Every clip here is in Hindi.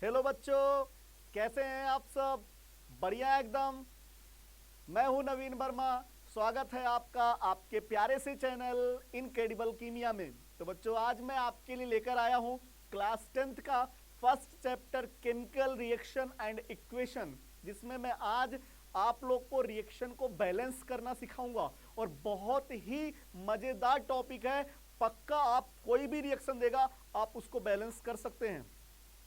हेलो बच्चों, कैसे हैं आप सब? बढ़िया एकदम। मैं हूं नवीन वर्मा। स्वागत है आपका आपके प्यारे से चैनल इनक्रेडिबल कीमिया में। तो बच्चों, आज मैं आपके लिए लेकर आया हूं क्लास 10th का first chapter chemical reaction and equation, जिसमें मैं आज आप लोग को रिएक्शन को बैलेंस करना सिखाऊंगा। और बहुत ही मजेदार टॉपिक है। पक्का आप कोई भी रिएक्शन देगा आप उसको बैलेंस कर सकते हैं।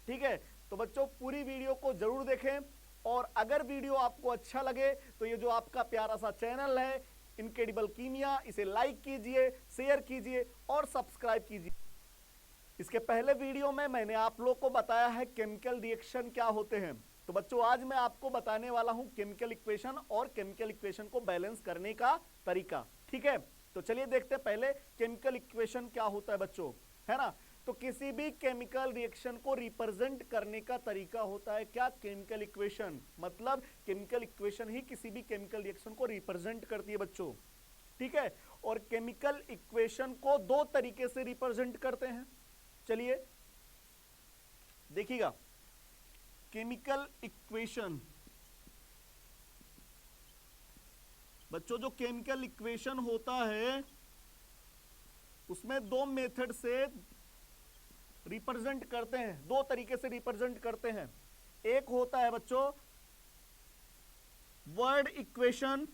ठीक है, तो बच्चों पूरी वीडियो को जरूर देखें। और अगर वीडियो आपको अच्छा लगे तो ये जो आपका प्यारा सा चैनल है इनक्रेडिबल कीमिया, इसे लाइक कीजिए, शेयर कीजिए और सब्सक्राइब कीजिए। इसके पहले वीडियो में मैंने आप लोग को बताया है केमिकल रिएक्शन क्या होते हैं। तो बच्चों, आज मैं आपको बताने वाला हूं केमिकल इक्वेशन और केमिकल इक्वेशन को बैलेंस करने का तरीका। ठीक है, तो चलिए देखते हैं पहले केमिकल इक्वेशन क्या होता है बच्चों, है ना। तो किसी भी केमिकल रिएक्शन को रिप्रेजेंट करने का तरीका होता है क्या? Chemical equation. मतलब केमिकल इक्वेशन ही किसी भी केमिकल रिएक्शन को रिप्रेजेंट करती है बच्चों। ठीक है, और केमिकल इक्वेशन को दो तरीके से रिप्रेजेंट करते हैं। चलिए देखिएगा, केमिकल इक्वेशन बच्चों, जो केमिकल इक्वेशन होता है उसमें दो मेथड से रिप्रेजेंट करते हैं, दो तरीके से रिप्रेजेंट करते हैं। एक होता है बच्चों वर्ड इक्वेशन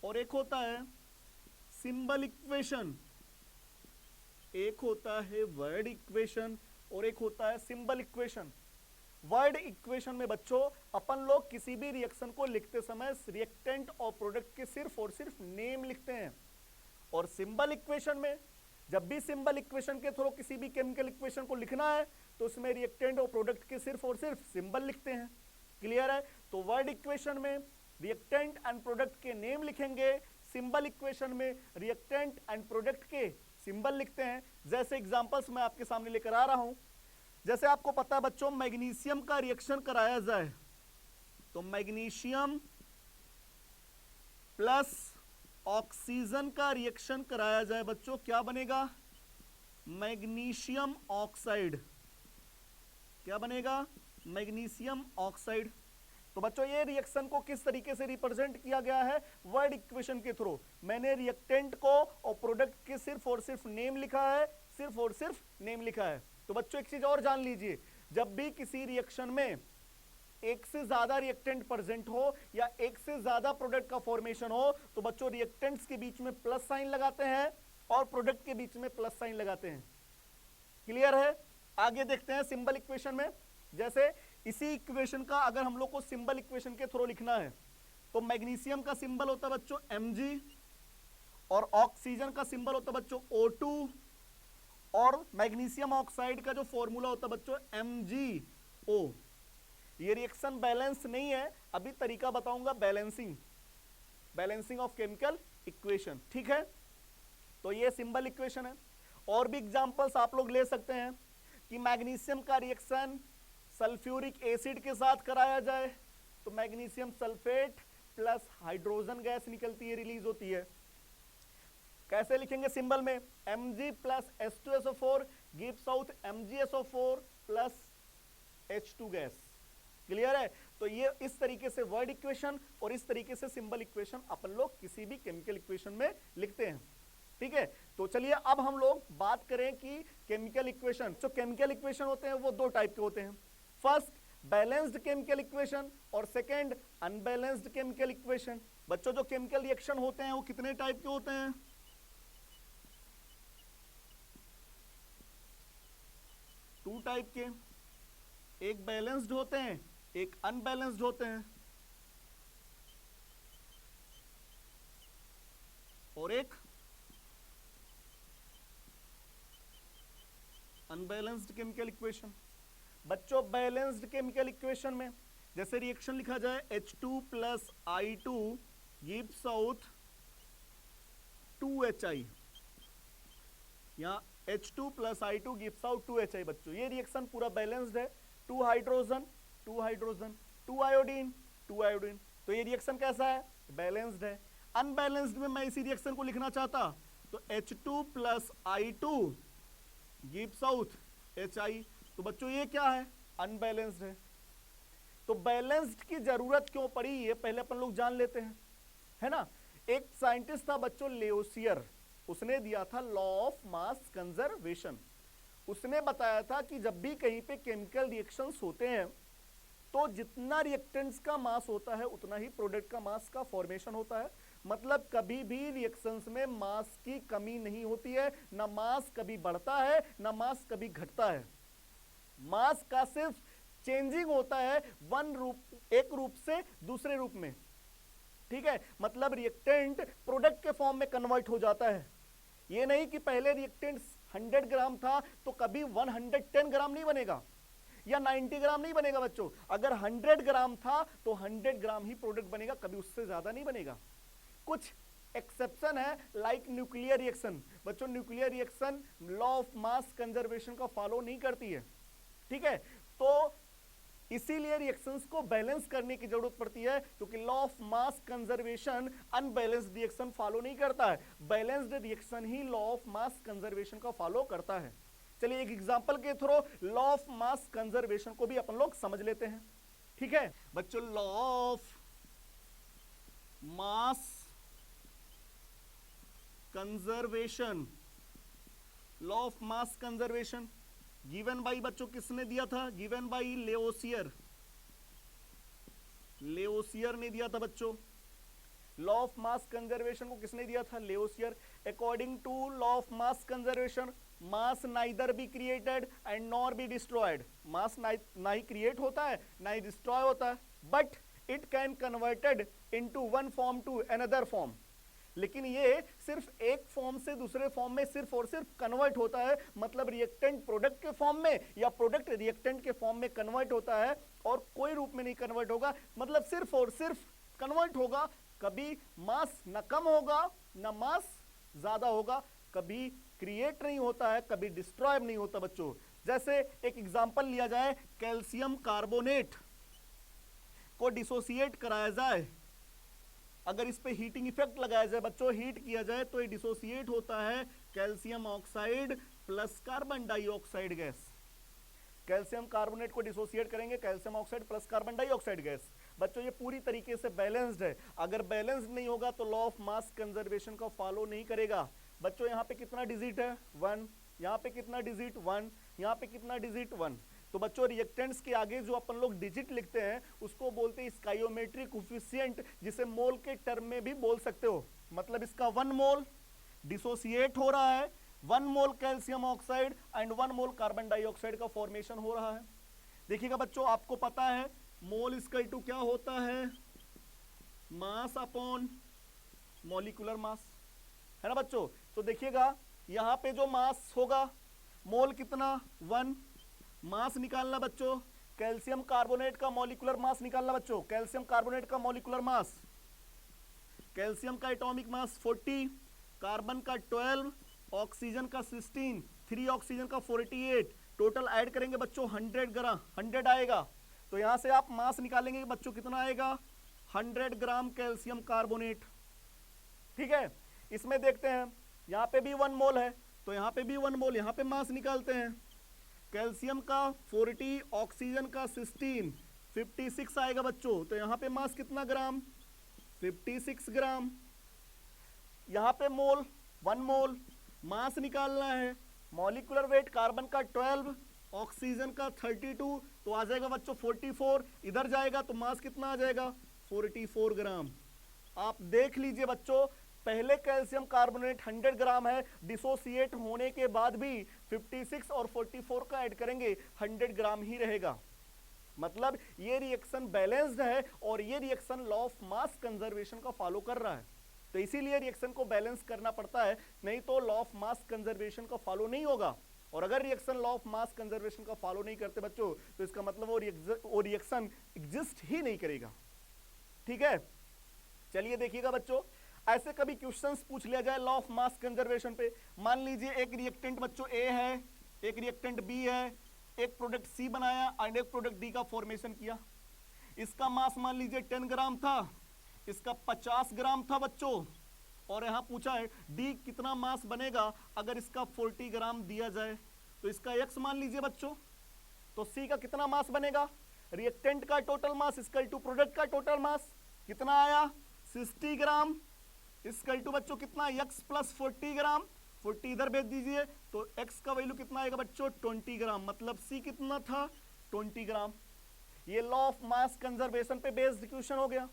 और एक होता है सिंबल इक्वेशन। एक होता है वर्ड इक्वेशन और एक होता है सिंबल इक्वेशन। वर्ड इक्वेशन में बच्चों अपन लोग किसी भी रिएक्शन को लिखते समय रिएक्टेंट और प्रोडक्ट के सिर्फ और सिर्फ नेम लिखते हैं। और सिंबल इक्वेशन में जब भी सिंबल इक्वेशन के थ्रू किसी भी केमिकल इक्वेशन को लिखना है तो उसमें रिएक्टेंट और प्रोडक्ट के सिर्फ और सिर्फ सिंबल लिखते हैं। क्लियर है? तो वर्ड इक्वेशन में रिएक्टेंट एंड प्रोडक्ट के नेम लिखेंगे, सिंबल इक्वेशन में रिएक्टेंट एंड प्रोडक्ट के सिंबल लिखते हैं। जैसे एग्जांपल्स मैं आपके सामने लेकर आ रहा हूं। जैसे आपको पता है बच्चों, मैग्नीशियम का रिएक्शन कराया जाए तो मैग्नीशियम प्लस ऑक्सीजन का रिएक्शन कराया जाए बच्चों, क्या बनेगा? Magnesium oxide. क्या बनेगा? Magnesium oxide. तो बच्चों ये रिएक्शन को किस तरीके से रिप्रेजेंट किया गया है? वर्ड इक्वेशन के थ्रू। मैंने रिएक्टेंट को और प्रोडक्ट के सिर्फ और सिर्फ नेम लिखा है, सिर्फ और सिर्फ नेम लिखा है। तो बच्चों एक चीज और जान लीजिए, जब भी किसी रिएक्शन में एक से ज्यादा रिएक्टेंट प्रेजेंट हो या एक से ज्यादा प्रोडक्ट का फॉर्मेशन हो तो बच्चों रिएक्टेंट्स के बीच में प्लस साइन लगाते हैं और प्रोडक्ट के बीच में प्लस साइन लगाते हैं। क्लियर है? आगे देखते हैं सिंबल इक्वेशन में। जैसे इसी इक्वेशन का अगर हम लोग को सिंबल इक्वेशन के थ्रू लिखना है तो मैग्नीशियम का सिंबल होता है बच्चों Mg और ऑक्सीजन का सिंबल होता है बच्चों O2 और मैग्नीशियम ऑक्साइड का जो फॉर्मूला होता है बच्चों MgO। ये रिएक्शन बैलेंस नहीं है, अभी तरीका बताऊंगा बैलेंसिंग ऑफ केमिकल इक्वेशन। ठीक है, तो ये सिंबल इक्वेशन है। और भी एग्जांपल्स आप लोग ले सकते हैं कि मैग्नीशियम का रिएक्शन सल्फ्यूरिक एसिड के साथ कराया जाए तो magnesium sulphate plus hydrogen gas निकलती है, रिलीज होती है। कैसे लिखेंगे सिंबल में? Mg plus H2SO4 gives out MgSO4 plus H2 gas. Clear है? तो ये इस तरीके से वर्ड इक्वेशन और इस तरीके से सिंबल इक्वेशन अपन लोग किसी भी केमिकल इक्वेशन में लिखते हैं। ठीक है, तो चलिए अब हम लोग बात करें कि केमिकल इक्वेशन, जो केमिकल इक्वेशन होते हैं वो दो टाइप के होते हैं। फर्स्ट बैलेंस्ड केमिकल इक्वेशन और सेकेंड अनबैलेंस्ड केमिकल इक्वेशन। बच्चों जो केमिकल रिएक्शन होते हैं वो कितने टाइप के होते हैं? टू टाइप के। एक बैलेंस्ड होते हैं, एक अनबैलेंस्ड होते हैं। और एक अनबैलेंस्ड केमिकल इक्वेशन। बच्चों बैलेंस्ड केमिकल इक्वेशन में जैसे रिएक्शन लिखा जाए H2 plus I2 gives out 2HI। यहां H2 plus I2 gives out 2HI। बच्चों ये रिएक्शन पूरा बैलेंस्ड है। 2 हाइड्रोजन 2 हाइड्रोजन 2 आयोडीन 2 आयोडीन। तो ये रिएक्शन कैसा है? बैलेंस्ड है। अनबैलेंस्ड में मैं इसी रिएक्शन को लिखना चाहता तो H2 plus I2 Gibbs out HI। तो बच्चों ये क्या है, अनबैलेंस्ड है। तो बैलेंस्ड की जरूरत क्यों पड़ी ये पहले अपन लोग जान लेते हैं, है ना। एक साइंटिस्ट था बच्चों लेओसियर, उसने दिया था लॉ ऑफ मास कंजर्वेशन। उसने बताया था कि जब भी कहीं पे केमिकल रिएक्शंस होते हैं तो जितना रिएक्टेंट्स का मास होता है उतना ही प्रोडक्ट का मास का फॉर्मेशन होता है। मतलब कभी भी रिएक्शंस में मास की कमी नहीं होती है, ना मास कभी बढ़ता है ना मास कभी घटता है। मास का सिर्फ चेंजिंग होता है एक रूप से दूसरे रूप में, ठीक है। मतलब रिएक्टेंट प्रोडक्ट के फॉर्म में कन्वर्ट हो जाता है। ये नहीं कि पहले रिएक्टेंट 100 ग्राम था तो कभी 110 ग्राम नहीं बनेगा या 90 ग्राम नहीं बनेगा बच्चों। अगर 100 ग्राम था तो 100 ग्राम ही प्रोडक्ट बनेगा, कभी उससे ज्यादा नहीं बनेगा। कुछ एक्सेप्शन है लाइक न्यूक्लियर रिएक्शन। बच्चों nuclear reaction law of mass conservation का फॉलो नहीं करती है, ठीक है। तो इसीलिए रिएक्शंस को बैलेंस करने की जरूरत पड़ती है, क्योंकि law of mass conservation unbalanced reaction follow नहीं करता है, balanced reaction he law of mass conservation का फॉलो करता है। चलिए एक एग्जांपल के through law of mass conservation को भी अपन लोग समझ लेते हैं, ठीक है। बच्चों law of mass conservation, law of mass conservation given by बच्चों किसने दिया था, गिवन बाई लेओसियर। लेओसियर ने दिया था बच्चों। लॉ ऑफ मास कंजर्वेशन को किसने दिया था, Lavoisier. According to law of mass conservation mass neither be created and nor be destroyed. Mass ना ही क्रिएट होता है ना ही डिस्ट्रॉय होता है, but it can converted into one form to another form. लेकिन ये सिर्फ एक फॉर्म से दूसरे फॉर्म में सिर्फ और सिर्फ कन्वर्ट होता है। मतलब रिएक्टेंट प्रोडक्ट के फॉर्म में या प्रोडक्ट रिएक्टेंट के फॉर्म में कन्वर्ट होता है और कोई रूप में नहीं कन्वर्ट होगा। मतलब सिर्फ और सिर्फ कन्वर्ट होगा, कभी मास न कम होगा न मास ज्यादा होगा, कभी क्रिएट नहीं होता है कभी डिस्ट्रॉय नहीं होता बच्चों। जैसे एक एग्जांपल लिया जाए, कैल्शियम कार्बोनेट को डिसोसिएट कराया जाए, अगर इस पे हीटिंग इफेक्ट लगाया जाए बच्चों, हीट किया जाए तो ये डिसोसिएट होता है calcium oxide plus carbon dioxide gas. Calcium carbonate को डिसोसिएट करेंगे calcium oxide plus carbon dioxide gas. बच्चों ये पूरी तरीके से बैलेंस्ड है। अगर बैलेंस्ड नहीं होगा तो लॉ ऑफ मास कंजर्वेशन का फॉलो नहीं करेगा। बच्चों यहाँ पे कितना डिजिट है 1, यहाँ पे कितना डिजिट 1, यहाँ पे कितना डिजिट 1। तो बच्चों रिएक्टेंट्स के आगे जो अपन लोग डिजिट लिखते हैं उसको बोलते हैं स्टाइयोमेट्रिक कोफिशिएंट, जिसे मोल के टर्म में भी बोल सकते हो। मतलब इसका 1 मोल डिसोसिएट हो रहा है, 1 mole calcium oxide and 1 mole carbon dioxide का फॉर्मेशन हो रहा है। देखिएगा बच्चों आपको पता है मोल इक्वल टू क्या होता है, मास अपॉन मॉलिक्यूलर मास, है ना बच्चों। तो देखिएगा यहाँ पे जो मास होगा मोल कितना 1, मास निकालना बच्चों, कैल्शियम कार्बोनेट का मॉलिक्यूलर मास निकालना बच्चों। कैल्शियम कार्बोनेट का मॉलिक्यूलर मास, कैल्शियम का एटॉमिक मास 40, कार्बन का 12, ऑक्सीजन का 16, 3 ऑक्सीजन का 48, टोटल ऐड करेंगे बच्चों 100 ग्राम, 100 आएगा। तो यहां से आप मास निकालेंगे बच्चों कितना आएगा 100 ग्राम कैल्शियम कार्बोनेट, ठीक है। इसमें देखते हैं यहाँ पे भी 1 मोल है तो यहाँ पे भी 1 मोल, यहाँ पे मास निकालते हैं। कैल्शियम का 40, ऑक्सीजन का 16, 56 आएगा बच्चों। तो यहाँ पे मास कितना ग्राम 56 ग्राम। यहाँ पे मोल 1 मोल, मास निकालना है। मॉलिक्यूलर वेट कार्बन का 12, ऑक्सीजन का 32, तो आ जाएगा बच्चों 44। इधर जाएगा तो मास कितना आ जाएगा 44 ग्राम। आप देख लीजिए बच्चों पहले कैल्शियम कार्बोनेट 100 ग्राम है, डिसोसिएट होने के बाद भी 56 और 44 का ऐड करेंगे 100 ग्राम ही रहेगा। मतलब ये रिएक्शन बैलेंस्ड है और ये reaction law of mass conservation का फॉलो कर रहा है। तो इसीलिए रिएक्शन को बैलेंस करना पड़ता है, नहीं तो लॉ ऑफ मास कंजर्वेशन का फॉलो नहीं होगा। और अगर reaction law of mass conservation का फॉलो नहीं करते बच्चों तो इसका मतलब वो रिएक्शन एग्जिस्ट ही नहीं करेगा, ठीक है। चलिए देखिएगा बच्चों ऐसे कभी क्वेश्चंस पूछ लिया जाए लॉ ऑफ मास कंजर्वेशन पे। मान लीजिए एक रिएक्टेंट बच्चों ए है, एक रिएक्टेंट बी है, एक प्रोडक्ट सी बनाया एंड एक प्रोडक्ट डी का फॉर्मेशन किया। इसका मास मान लीजिए 10 ग्राम था, इसका 50 ग्राम था बच्चों। और यहां पूछा है डी कितना मास बनेगा अगर इसका 40 ग्राम दिया जाए। तो इसका x मान लीजिए बच्चों, तो C का कितना मास बनेगा, रिएक्टेंट का total mass equal to product का टोटल मास कितना आया 60 ग्राम इक्वल टू बच्चों कितना x प्लस 40 ग्राम, 40 इधर भेज दीजिए तो x का वैल्यू कितना आएगा बच्चों 20 ग्राम, मतलब C कितना था 20 ग्राम। ये लॉ ऑफ मास कंजर्वेशन पे बेस्ड इक्वेशन हो गया।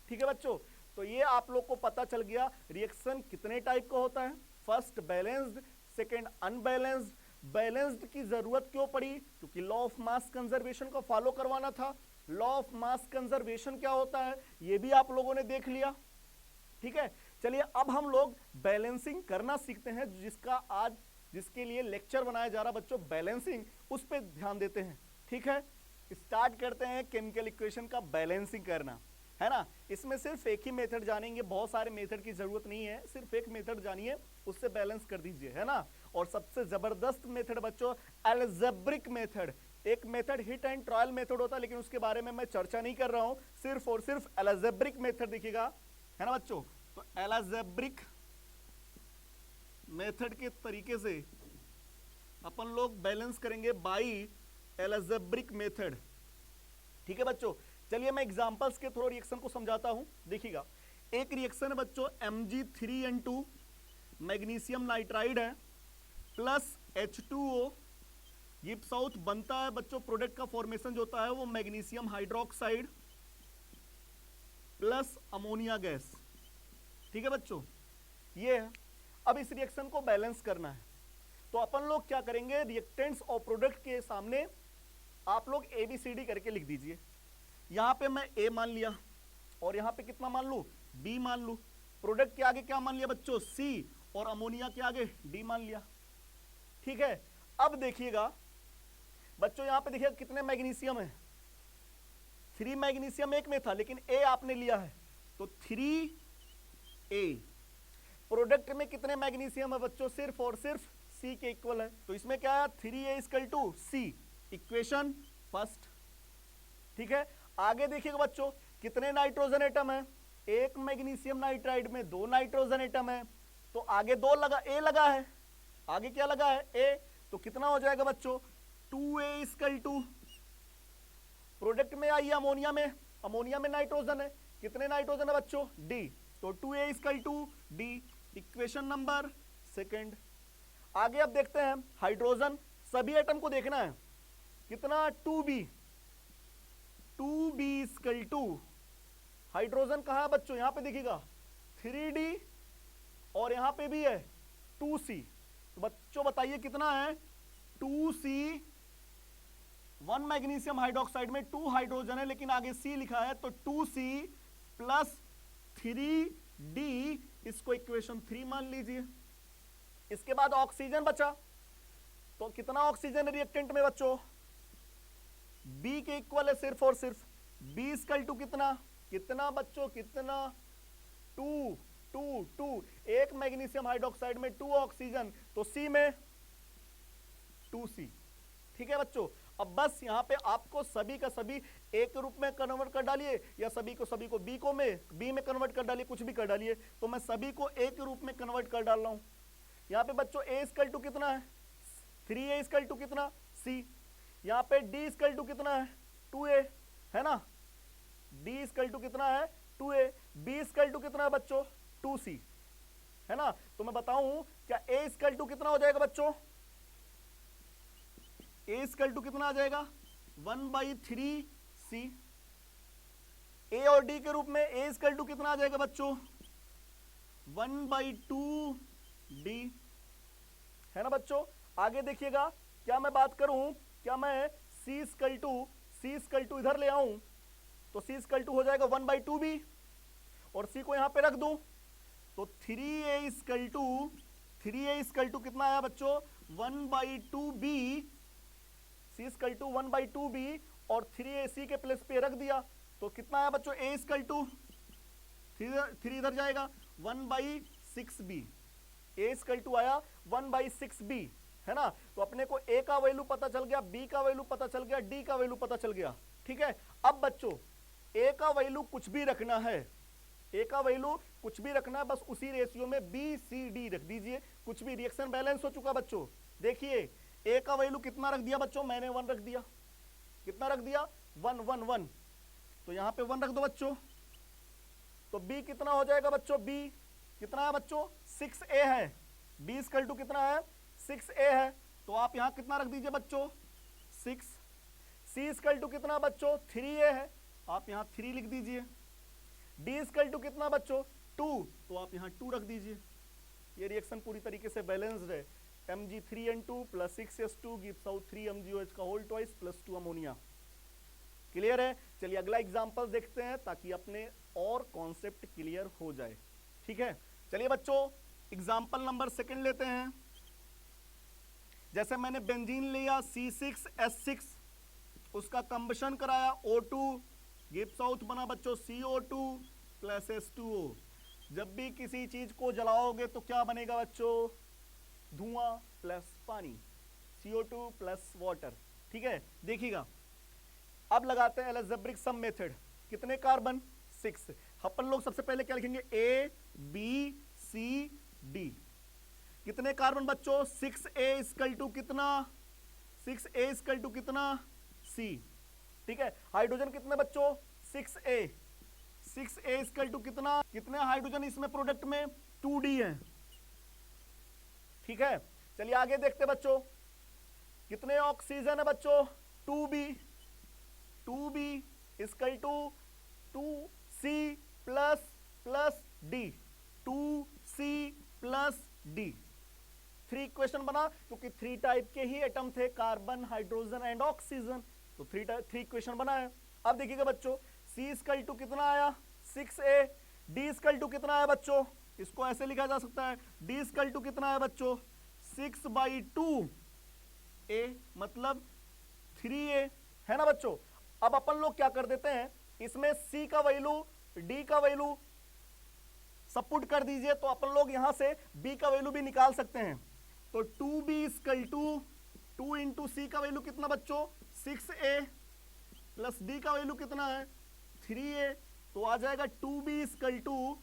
ठीक है बच्चों, तो ये आप लोग को पता चल गया रिएक्शन कितने टाइप का होता है, first balanced, second unbalanced. Balanced की जरूरत क्यों पड़ी, क्योंकि लॉ ऑफ मास कंजर्वेशन को फॉलो करवाना था। लॉ ऑफ मास कंजर्वेशन क्या होता है ये भी आप लोगों ने देख लिया। ठीक है, चलिए अब हम लोग बैलेंसिंग करना सीखते हैं, जिसके लिए लेक्चर बनाया जा रहा बच्चों बैलेंसिंग, उस पर ध्यान देते हैं। ठीक है, स्टार्ट करते हैं केमिकल इक्वेशन का बैलेंसिंग करना, है ना। इसमें सिर्फ एक ही मेथड जानेंगे, बहुत सारे मेथड की जरूरत नहीं है, सिर्फ एक मेथड जानिए उससे बैलेंस कर दीजिए, है ना। और सबसे जबरदस्त मेथड बच्चों अलजेब्रिक मेथड। एक method hit and trial method होता है, लेकिन उसके बारे में मैं चर्चा नहीं कर रहा हूं, सिर्फ और सिर्फ अलजेब्रिक मेथड दिखेगा, है ना बच्चों। तो अलजेब्रिक मेथड के तरीके से अपन लोग बैलेंस करेंगे बाई अलजेब्रिक मेथड। ठीक है बच्चों, चलिए मैं एग्जांपल्स के थ्रू रिएक्शन को समझाता हूं, देखिएगा। एक रिएक्शन है बच्चों Mg3N2 मैग्नीशियम नाइट्राइड है प्लस H2O, गिब्स आउट बनता है बच्चों, प्रोडक्ट का फॉर्मेशन जो होता है वो magnesium hydroxide plus ammonia gas. ठीक है बच्चों, ये है। अब इस रिएक्शन को बैलेंस करना है, तो अपन लोग क्या करेंगे, रिएक्टेंट्स और प्रोडक्ट के सामने आप लोग ABCD करके लिख दीजिए। यहां पे मैं A मान लिया और यहां पे कितना मान लू B मान लू, प्रोडक्ट के आगे क्या मान लिया बच्चों C और अमोनिया के आगे D मान लिया। ठीक है, अब देखिएगा बच्चों यहां पे देखिएगा कितने मैग्नीशियम है, 3 मैग्नीशियम एक में था, लेकिन A आपने लिया है तो 3A। प्रोडक्ट में कितने मैग्नीशियम है बच्चों, सिर्फ और सिर्फ C के इक्वल है, तो इसमें क्या है 3A equal to C, equation first. ठीक है, आगे देखिएगा बच्चों कितने नाइट्रोजन एटम है, एक मैग्नीशियम नाइट्राइड में 2 नाइट्रोजन एटम है, तो आगे 2 लगा, A लगा है, आगे क्या लगा है A, तो कितना हो जाएगा बच्चों 2A इक्वल टू, प्रोडक्ट में आई अमोनिया में नाइट्रोजन है, कितने नाइट्रोजन है बच्चों D, तो 2A equal to D, equation number second. आगे अब देखते हैं हाइड्रोजन, सभी एटम को देखना है, कितना 2B इक्वल टू, हाइड्रोजन कहां है बच्चों, यहां पे देखिएगा 3D और यहां पे भी है 2C, तो बच्चों बताइए कितना है 2C। 1 मैग्नीशियम हाइड्रोक्साइड में 2 हाइड्रोजन है, लेकिन आगे C लिखा है, तो 2C प्लस 3D, इसको इक्वेशन 3 मान लीजिए। इसके बाद ऑक्सीजन बचा, तो कितना ऑक्सीजन है रिएक्टेंट में बच्चों, B के इक्वल है सिर्फ और सिर्फ, B इक्वल टू कितना बच्चों, कितना 2, एक मैग्नीशियम हाइड्रोक्साइड में 2 ऑक्सीजन, तो C में 2C। ठीक है बच्चों, अब बस यहाँ पे आपको सभी का सभी एक रूप में कन्वर्ट कर डालिए, या सभी को B में कन्वर्ट कर डालिए, कुछ भी कर डालिए, तो मैं सभी को एक रूप में कन्वर्ट कर डाल रहा हूं। यहाँ पे बच्चों A इक्वल टू कितना है 3A इक्वल टू कितना C, यहाँ पे D इक्वल टू कितना है 2A, है ना, D इक्वल टू कितना है 2A, B इक्वल टू कितना है बच्चों 2C, है ना। तो मैं बताऊं क्या A इक्वल टू कितना हो जाएगा बच्चों, A इक्वल टू कितना आ जाएगा 1/3C, A और D के रूप में A इक्वल टू कितना आ जाएगा बच्चों 1/2D, है ना बच्चों। आगे देखिएगा, क्या मैं बात करूं, क्या मैं C इक्वल टू इधर ले आऊं, तो C इक्वल टू हो जाएगा 1/2B, और C को यहां पे रख दूं, तो 3A इक्वल टू कितना आया बच्चों 1/2B, C equal to 1/2B, और 3A C के प्लेस पे रख दिया, तो कितना आया बच्चों A इक्वल टू 3 इधर जाएगा 1/6B, A इक्वल टू आया 1/6B, है ना। तो अपने को A का वैल्यू पता चल गया, B का वैल्यू पता चल गया, D का वैल्यू पता चल गया। ठीक है, अब बच्चों A का वैल्यू कुछ भी रखना है, A का वैल्यू कुछ भी रखना है, बस उसी रेशियो में B C D रख दीजिए, कुछ भी। रिएक्शन बैलेंस हो चुका बच्चों, देखिए ए का वैल्यू कितना रख दिया बच्चों, मैंने 1 रख दिया, कितना रख दिया 1 1 1, तो यहां पे 1 रख दो बच्चों। तो b कितना हो जाएगा बच्चों, b कितना है बच्चों 6a है, b इक्वल टू कितना है 6a है, तो आप यहां कितना रख दीजिए बच्चों 6। c इक्वल टू कितना बच्चों 3a है, आप यहां 3 लिख दीजिए। d इक्वल टू कितना बच्चों 2, तो आप यहां 2 रख दीजिए। ये रिएक्शन पूरी तरीके से बैलेंस्ड है। Mg3N2 plus 6S2 gives out 3MgOH का whole twice plus 2 ammonia. Clear है। चलिए अगला एग्जांपल देखते हैं ताकि अपने और कॉन्सेप्ट क्लियर हो जाए। ठीक है, चलिए बच्चों एग्जांपल नंबर 2 लेते हैं। जैसे मैंने बेंजीन लिया C6H6, उसका कंबशन कराया O2 गिव्स आउट बना बच्चों CO2 प्लस H2O। जब भी किसी चीज को जलाओगे तो क्या बनेगा बच्चों, धुआं प्लस पानी, CO2 प्लस वाटर। ठीक है, देखिएगा अब लगाते हैं अलजेब्रिक सम मेथड। कितने कार्बन 6, अपन लोग सबसे पहले क्या लिखेंगे A B C D। कितने कार्बन बच्चों 6A इक्वल टू कितना, 6A इक्वल टू कितना C। ठीक है, हाइड्रोजन कितने बच्चों 6A, 6A इक्वल टू कितना, कितने हाइड्रोजन इसमें प्रोडक्ट में 2D है। ठीक है, चलिए आगे देखते बच्चों, कितने ऑक्सीजन है बच्चों 2B, 2B equal to 2C plus plus D, 2C plus D। 3 equation बना, क्योंकि 3 टाइप के ही एटम थे, कार्बन हाइड्रोजन एंड ऑक्सीजन, तो 3 इक्वेशन बना है। अब देखिएगा बच्चों C इक्वल टू कितना आया 6A, D इक्वल टू कितना है बच्चों, इसको ऐसे लिखा जा सकता है D इक्वल टू कितना है बच्चों 6/2A, मतलब 3A है ना बच्चों। अब अपन लोग क्या कर देते हैं, इसमें C का वैल्यू D का वैल्यू सब्स्टिट्यूट कर दीजिए, तो अपन लोग यहां से B का वैल्यू भी निकाल सकते हैं। तो 2B equal to 2 into C का वैल्यू कितना बच्चों 6A प्लस D का वैल्यू कितना है 3A, तो आ जाएगा 2B equal to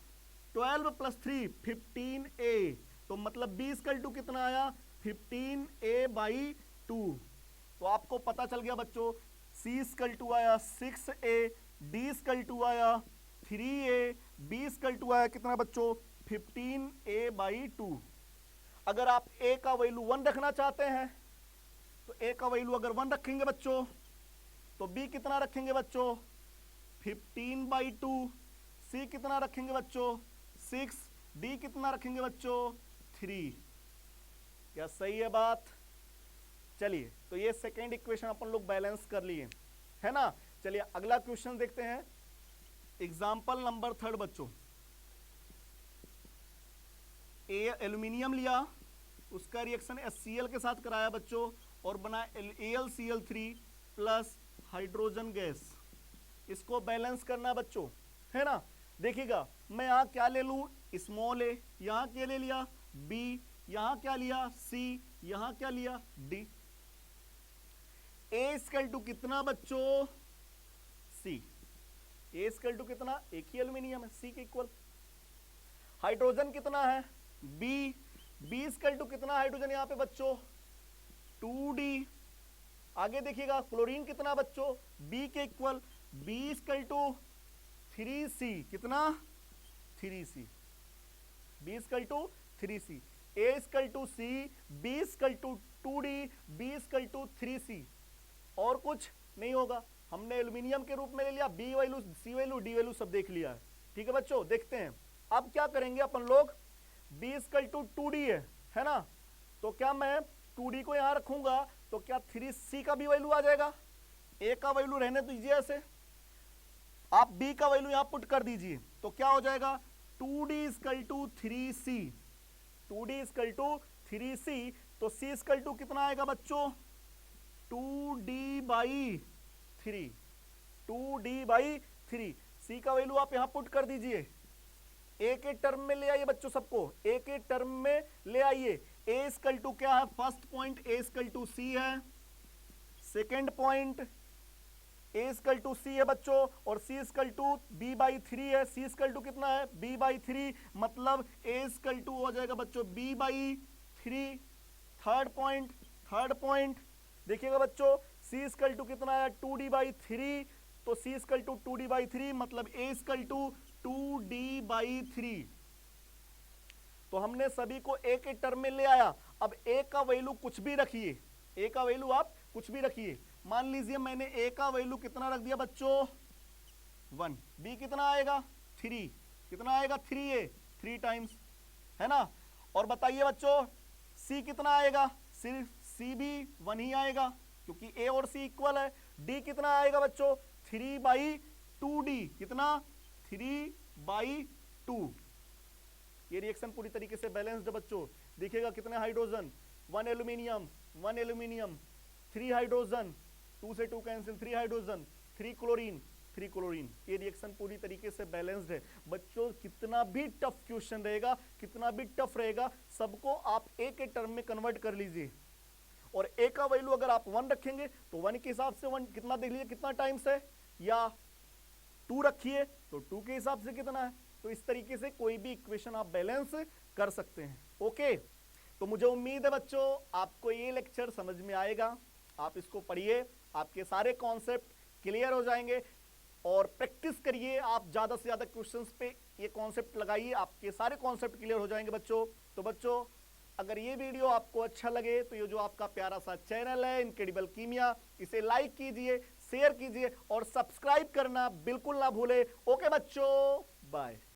12 plus 3 15A, तो मतलब B इक्वल टू कितना आया 15A/2। तो आपको पता चल गया बच्चों C इक्वल टू आया 6A, D इक्वल टू आया 3A, B इक्वल टू आया कितना बच्चों 15A/2। अगर आप A का वैल्यू 1 रखना चाहते हैं तो A का वैल्यू अगर 1 रखेंगे बच्चों तो B कितना रखेंगे बच्चों 15/2, C कितना रखेंगे बच्चों 6, D कितना रखेंगे बच्चों 3। क्या सही है बात। चलिए तो ये सेकेंड इक्वेशन अपन लोग बैलेंस कर लिए है ना। चलिए अगला क्वेश्चन देखते हैं, एग्जाम्पल नंबर 3 बच्चों। एल्यूमिनियम लिया, उसका रिएक्शन HCl के साथ कराया बच्चों और बना AlCl3 प्लस हाइड्रोजन गैस। इसको बैलेंस करना है बच्चों है ना। देखिएगा मैं यहां क्या ले लूं स्मॉल a, यहां क्या ले लिया B, यहां क्या लिया C, यहां क्या लिया D। A इक्वल टू कितना बच्चों C, A इक्वल टू कितना, एक ही एल्यूमिनियम है C के इक्वल। हाइड्रोजन कितना है B, B इक्वल टू कितना हाइड्रोजन यहाँ पे बच्चों 2D। आगे देखिएगा क्लोरीन कितना बच्चों B के equal, B equal to 3C, कितना 3C, B equal to 3C, A equal to C, B equal to 2D, B equal to 3C। और कुछ नहीं होगा, हमने एल्यूमिनियम के रूप में ले लिया, B value C value D value सब देख लिया है। ठीक है बच्चों, देखते हैं अब क्या करेंगे अपन लोग। B इक्वल टू 2D है ना, तो क्या मैं 2D को यहां रखूंगा तो क्या 3C का भी वैल्यू आ जाएगा। A का वैल्यू रहने दीजिए ऐसे, आप B का वैल्यू यहां पुट कर दीजिए तो क्या हो जाएगा 2D equal to 3C, 2D equal to 3C, तो C इक्वल टू कितना आएगा बच्चों 2D/3, 2D/3। C का वैल्यू आप यहां पुट कर दीजिए, A के टर्म में ले आइए बच्चों, सबको A के टर्म में ले आइए। A इक्वल टू क्या है, first point A equal to C है, second point A equal to C है बच्चों, और C इक्वल टू B/3 है। C इक्वल टू कितना है B/3, मतलब A इक्वल टू हो जाएगा बच्चों B/3। थर्ड थर्ड पॉइंट देखिएगा बच्चों, c इक्वल टू कितना है 2d/3, तो c इक्वल टू 2d/3 मतलब a इक्वल टू 2d/3। तो हमने सभी को a के टर्म में ले आया। अब a का वैल्यू कुछ भी रखिए, a का वैल्यू आप कुछ भी रखिए। मान लीजिए मैंने a का वैल्यू कितना रख दिया बच्चों 1, b कितना आएगा 3, कितना आएगा 3a, 3 टाइम्स, है ना। और बताइए बच्चों c कितना आएगा, सिर्फ c भी 1 ही आएगा क्योंकि a और c इक्वल है। d कितना आएगा बच्चों 3/2d, कितना 3/2। ये रिएक्शन पूरी तरीके से बैलेंस्ड है बच्चों। देखिएगा कितने हाइड्रोजन, 1 एल्यूमिनियम 1 एल्यूमिनियम, 3 हाइड्रोजन, 2 से 2 कैंसिल, 3 हाइड्रोजन, 3 क्लोरीन 3 क्लोरीन। ये रिएक्शन पूरी तरीके से बैलेंस्ड है बच्चों। कितना भी टफ क्वेश्चन रहेगा, कितना भी टफ रहेगा, सबको आप ए के टर्म में कन्वर्ट कर लीजिए। और ए का वैल्यू अगर आप 1 रखेंगे तो 1 के हिसाब से 1 कितना देख लीजिए कितना टाइम्स है, या 2 रखिए तो 2 के हिसाब से कितना है। तो इस तरीके से कोई भी इक्वेशन आप बैलेंस कर सकते हैं। ओके, तो मुझे उम्मीद है बच्चों आपको ये लेक्चर समझ में आएगा। आप इसको पढ़िए, आपके सारे कॉन्सेप्ट क्लियर हो जाएंगे। और प्रैक्टिस करिए, आप ज्यादा से ज्यादा क्वेश्चंस पे ये कॉन्सेप्ट लगाइए, आपके सारे कॉन्सेप्ट क्लियर हो जाएंगे बच्चों। तो बच्चों अगर ये वीडियो आपको अच्छा लगे तो ये जो आपका प्यारा सा चैनल है इनक्रेडिबल कीमिया, इसे लाइक कीजिए, शेयर कीजिए और सब्सक्राइब करना बिल्कुल ना भूले। ओके बच्चों, बाय।